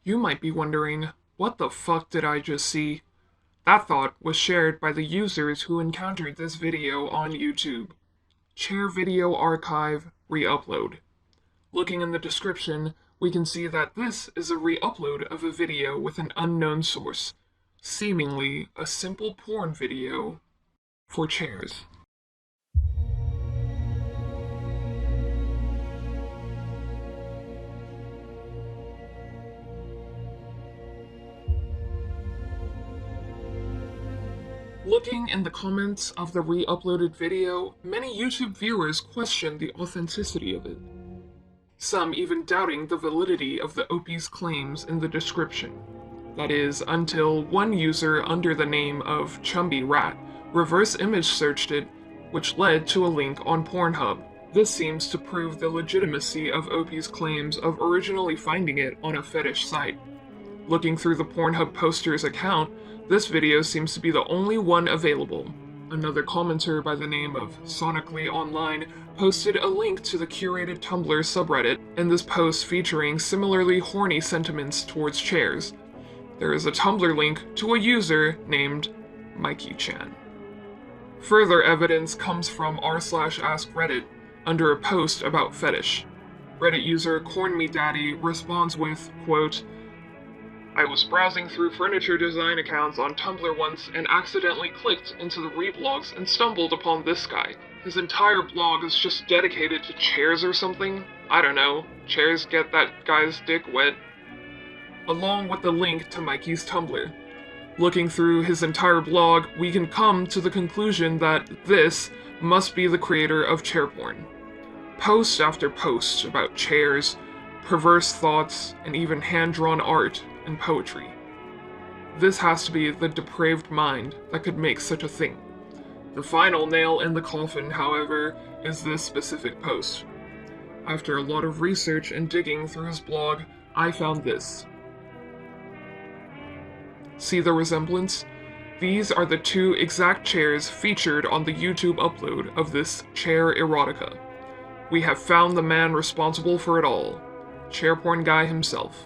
You might be wondering, what the fuck did I just see? That thought was shared by the users who encountered this video on YouTube. Chair Video Archive Re-upload. Looking in the description, we can see that this is a re-upload of a video with an unknown source, seemingly a simple porn video for chairs. Looking in the comments of the re-uploaded video, many YouTube viewers questioned the authenticity of it. Some even doubting the validity of the OP's claims in the description. That is, until one user under the name of Chumby Rat reverse image searched it, which led to a link on Pornhub. This seems to prove the legitimacy of OP's claims of originally finding it on a fetish site. Looking through the Pornhub poster's account, this video seems to be the only one available. Another commenter by the name of Sonically Online posted a link to the curated Tumblr subreddit in this post featuring similarly horny sentiments towards chairs. There is a Tumblr link to a user named Mikey-chan. Further evidence comes from r/askreddit under a post about fetish. Reddit user CornMeDaddy responds with, quote, "I was browsing through furniture design accounts on Tumblr once and accidentally clicked into the reblogs and stumbled upon this guy. His entire blog is just dedicated to chairs or something. I don't know. Chairs get that guy's dick wet." Along with the link to Mikey's Tumblr. Looking through his entire blog, we can come to the conclusion that this must be the creator of chair porn. Post after post about chairs, perverse thoughts, and even hand-drawn art and poetry. This has to be the depraved mind that could make such a thing. The final nail in the coffin, however, is this specific post. After a lot of research and digging through his blog, I found this. See the resemblance? These are the two exact chairs featured on the YouTube upload of this chair erotica. We have found the man responsible for it all. Chair porn guy himself.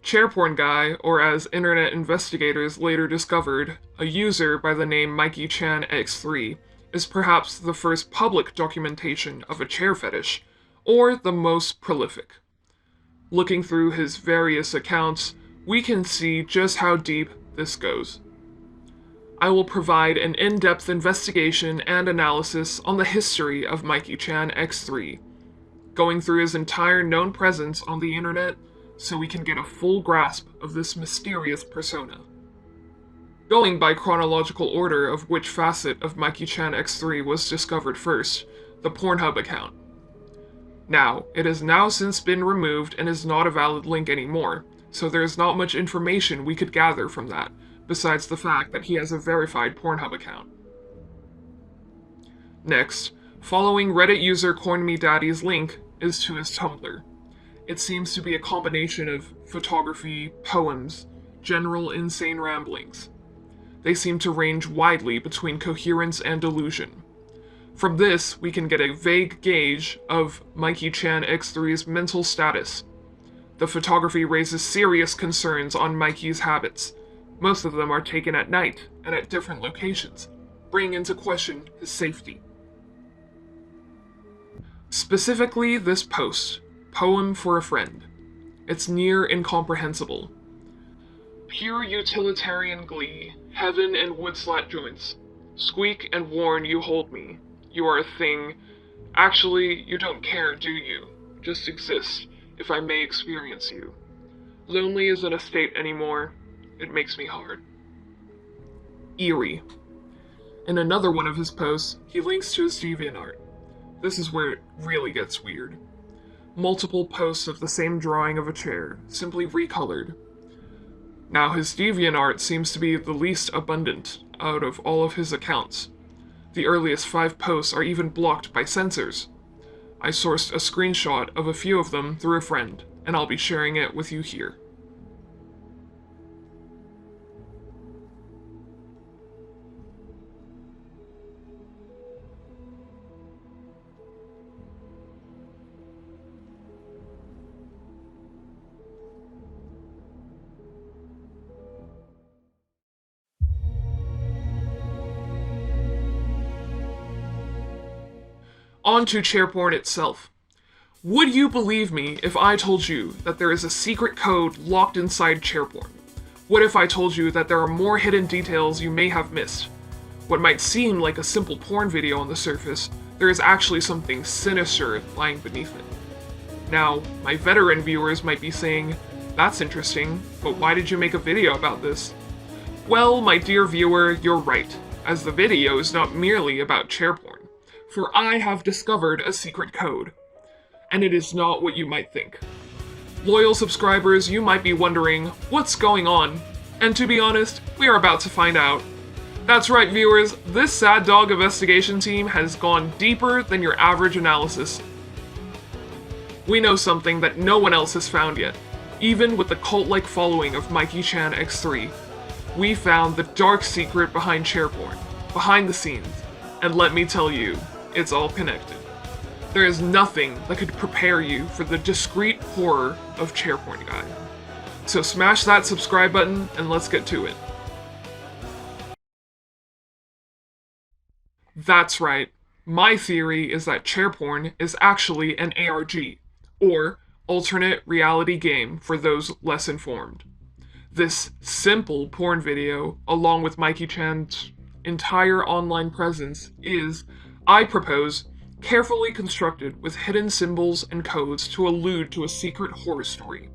Chair porn guy, or as internet investigators later discovered, a user by the name Mikey-chan-X3, is perhaps the first public documentation of a chair fetish, or the most prolific. Looking through his various accounts, we can see just how deep this goes. I will provide an in-depth investigation and analysis on the history of Mikey-chan-X3, going through his entire known presence on the internet so we can get a full grasp of this mysterious persona. Going by chronological order of which facet of Mikey-chan-X3 was discovered first, the Pornhub account. Now, it has now since been removed and is not a valid link anymore, so there is not much information we could gather from that, besides the fact that he has a verified Pornhub account. Next, following Reddit user CornMeDaddy's link is to his Tumblr. It seems to be a combination of photography, poems, general insane ramblings. They seem to range widely between coherence and delusion. From this, we can get a vague gauge of Mikey-chan-X3's mental status. The photography raises serious concerns on Mikey's habits. Most of them are taken at night and at different locations, bringing into question his safety. Specifically this post, Poem for a Friend. It's near incomprehensible. Pure utilitarian glee, heaven and wood slat joints. Squeak and warn you hold me. You are a thing. Actually, you don't care, do you? Just exist, if I may experience you. Lonely isn't a state anymore. It makes me hard. Eerie. In another one of his posts, he links to his DeviantArt. This is where it really gets weird. Multiple posts of the same drawing of a chair, simply recolored. Now his DeviantArt seems to be the least abundant out of all of his accounts. The earliest 5 posts are even blocked by censors. I sourced a screenshot of a few of them through a friend, and I'll be sharing it with you here. On to chair porn itself. Would you believe me if I told you that there is a secret code locked inside chair porn? What if I told you that there are more hidden details you may have missed? What might seem like a simple porn video on the surface, there is actually something sinister lying beneath it. Now, my veteran viewers might be saying, "That's interesting, but why did you make a video about this?" Well, my dear viewer, you're right, as the video is not merely about chair porn, for I have discovered a secret code. And it is not what you might think. Loyal subscribers, you might be wondering, what's going on? And to be honest, we are about to find out. That's right, viewers, this sad dog investigation team has gone deeper than your average analysis. We know something that no one else has found yet, even with the cult-like following of Mikey Chan X3. We found the dark secret behind chair porn, behind the scenes, and let me tell you, it's all connected. There is nothing that could prepare you for the discreet horror of chair porn, guy. So smash that subscribe button and let's get to it. That's right. My theory is that chair porn is actually an ARG, or alternate reality game for those less informed. This simple porn video, along with Mikey Chan's entire online presence, is, I propose, carefully constructed with hidden symbols and codes to allude to a secret horror story.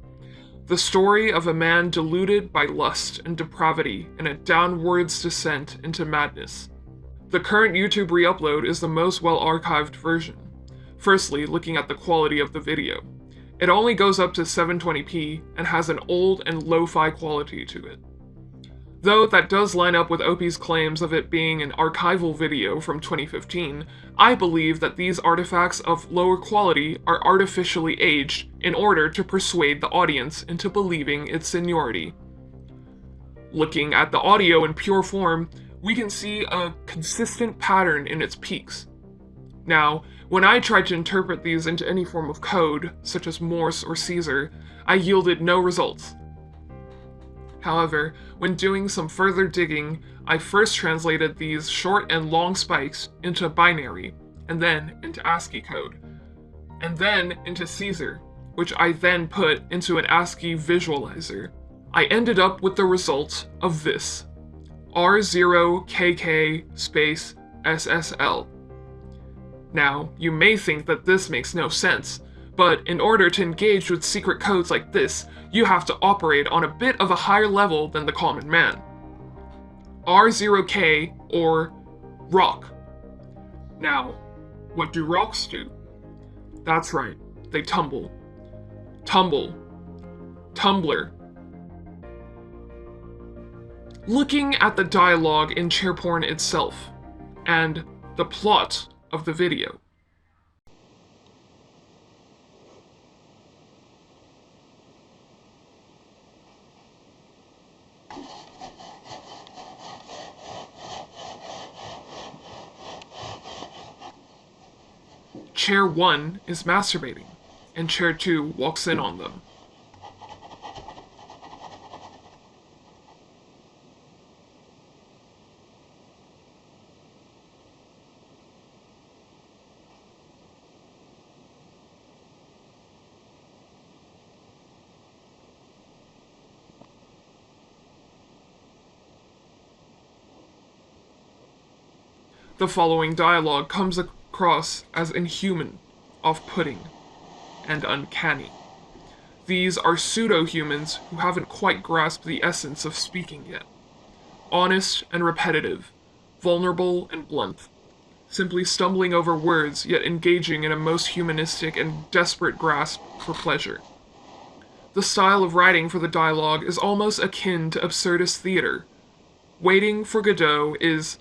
The story of a man deluded by lust and depravity in a downwards descent into madness. The current YouTube re-upload is the most well-archived version. Firstly, looking at the quality of the video. It only goes up to 720p and has an old and lo-fi quality to it. Though that does line up with OP's claims of it being an archival video from 2015, I believe that these artifacts of lower quality are artificially aged in order to persuade the audience into believing its seniority. Looking at the audio in pure form, we can see a consistent pattern in its peaks. Now, when I tried to interpret these into any form of code, such as Morse or Caesar, I yielded no results. However, when doing some further digging, I first translated these short and long spikes into binary, and then into ASCII code, and then into Caesar, which I then put into an ASCII visualizer. I ended up with the result of this: R0KK space SSL. Now, you may think that this makes no sense, but in order to engage with secret codes like this, you have to operate on a bit of a higher level than the common man. R0K, or rock. Now, what do rocks do? That's right, they tumble. Tumble. Tumbler. Looking at the dialogue in chair porn itself, and the plot of the video. Chair 1 is masturbating, and Chair 2 walks in on them. The following dialogue comes across as inhuman, off-putting, and uncanny. These are pseudo-humans who haven't quite grasped the essence of speaking yet. Honest and repetitive, vulnerable and blunt, simply stumbling over words yet engaging in a most humanistic and desperate grasp for pleasure. The style of writing for the dialogue is almost akin to absurdist theater. Waiting for Godot is